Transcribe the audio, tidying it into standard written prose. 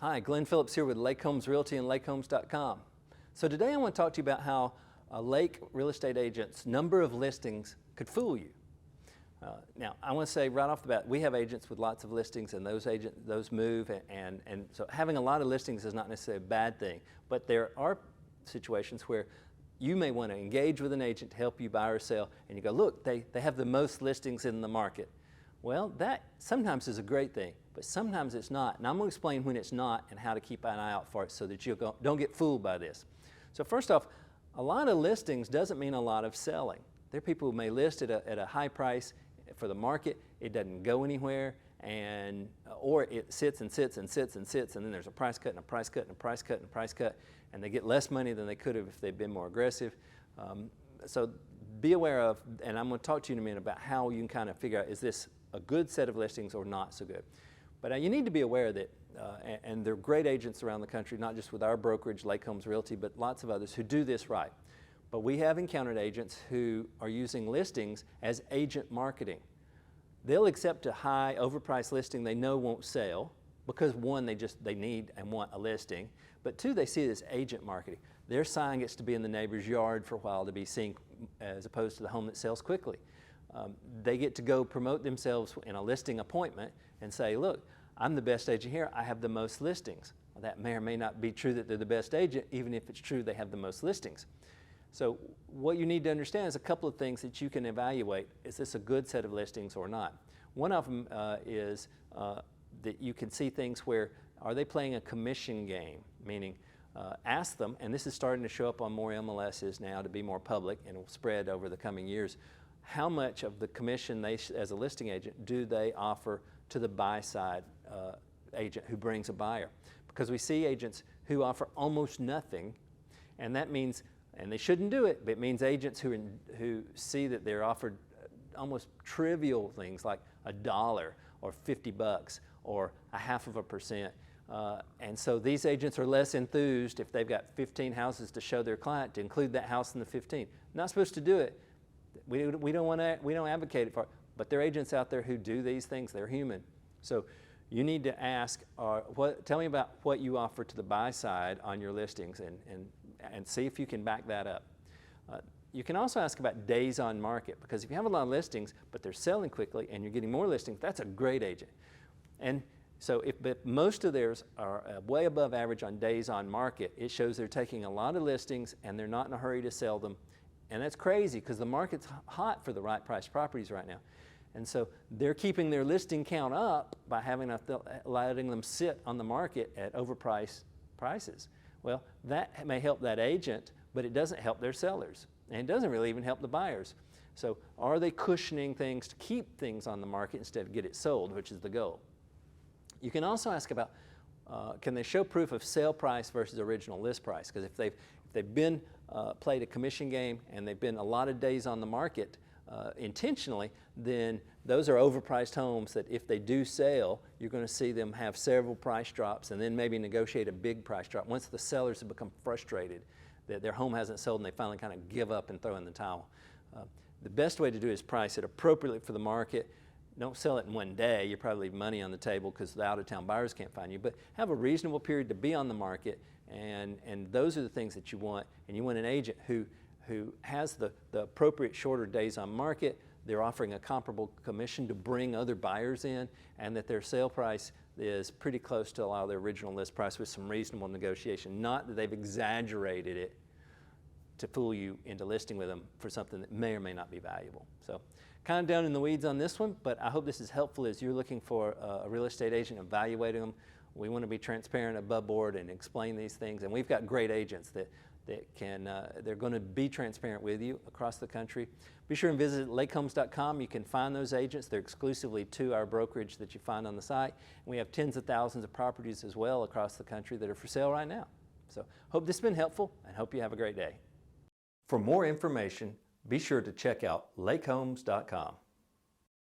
Hi, Glenn Phillips here with Lake Homes Realty and lakehomes.com. So today I want to talk to you about how a lake real estate agent's number of listings could fool you. Now, I want to say right off the bat, we have agents with lots of listings, and those move, and so having a lot of listings is not necessarily a bad thing, but there are situations where you may want to engage with an agent to help you buy or sell, and you go, look, they have the most listings in the market. Well, that sometimes is a great thing, but sometimes it's not, and I'm going to explain when it's not and how to keep an eye out for it so that you don't get fooled by this. So first off, a lot of listings doesn't mean a lot of selling. There are people who may list at a high price for the market, it doesn't go anywhere, or it sits and sits and sits and sits, and then there's a price cut and a price cut and a price cut and a price cut, and they get less money than they could have if they'd been more aggressive. So be aware of, and I'm going to talk to you in a minute about how you can kind of figure out, is this a good set of listings or not so good. But you need to be aware that, and there are great agents around the country, not just with our brokerage, Lake Homes Realty, but lots of others who do this right. But we have encountered agents who are using listings as agent marketing. They'll accept a high overpriced listing they know won't sell because one, they need and want a listing, but two, they see it as agent marketing. Their sign gets to be in the neighbor's yard for a while to be seen as opposed to the home that sells quickly. They get to go promote themselves in a listing appointment and say, look, I'm the best agent here, I have the most listings. Well, that may or may not be true that they're the best agent, even if it's true they have the most listings. So what you need to understand is a couple of things that you can evaluate. Is this a good set of listings or not? One of them is that you can see things where, are they playing a commission game? Meaning, ask them, and this is starting to show up on more MLSs now to be more public and will spread over the coming years, how much of the commission they, as a listing agent, do they offer to the buy side agent who brings a buyer? Because we see agents who offer almost nothing, and that means, and they shouldn't do it, but it means agents who see that they're offered almost trivial things like $1 or $50 or 0.5%. And so these agents are less enthused if they've got 15 houses to show their client to include that house in the 15. Not supposed to do it. We don't advocate it for it, but there are agents out there who do these things. They're human. So you need to ask, tell me about what you offer to the buy side on your listings and see if you can back that up. You can also ask about days on market, because if you have a lot of listings but they're selling quickly and you're getting more listings, that's a great agent. And so if most of theirs are way above average on days on market, it shows they're taking a lot of listings and they're not in a hurry to sell them. And that's crazy because the market's hot for the right price properties right now. And so they're keeping their listing count up by letting them sit on the market at overpriced prices. Well, that may help that agent, but it doesn't help their sellers. And it doesn't really even help the buyers. So are they cushioning things to keep things on the market instead of get it sold, which is the goal? You can also ask about, can they show proof of sale price versus original list price? Because if they've been played a commission game and they've been a lot of days on the market intentionally, then those are overpriced homes that if they do sell, you're going to see them have several price drops and then maybe negotiate a big price drop once the sellers have become frustrated that their home hasn't sold and they finally kind of give up and throw in the towel. The best way to do is price it appropriately for the market. Don't sell it in one day. You probably leave money on the table because the out-of-town buyers can't find you, but have a reasonable period to be on the market, and those are the things that you want. And you want an agent who has the appropriate shorter days on market, they're offering a comparable commission to bring other buyers in, and that their sale price is pretty close to their original list price with some reasonable negotiation. Not that they've exaggerated it to fool you into listing with them for something that may or may not be valuable. So kind of down in the weeds on this one, but I hope this is helpful as you're looking for a real estate agent, evaluating them. We want to be transparent above board and explain these things, and we've got great agents that they're going to be transparent with you across the country. Be sure and visit lakehomes.com. You can find those agents. They're exclusively to our brokerage that you find on the site. And we have tens of thousands of properties as well across the country that are for sale right now. So hope this has been helpful and hope you have a great day. For more information, be sure to check out lakehomes.com.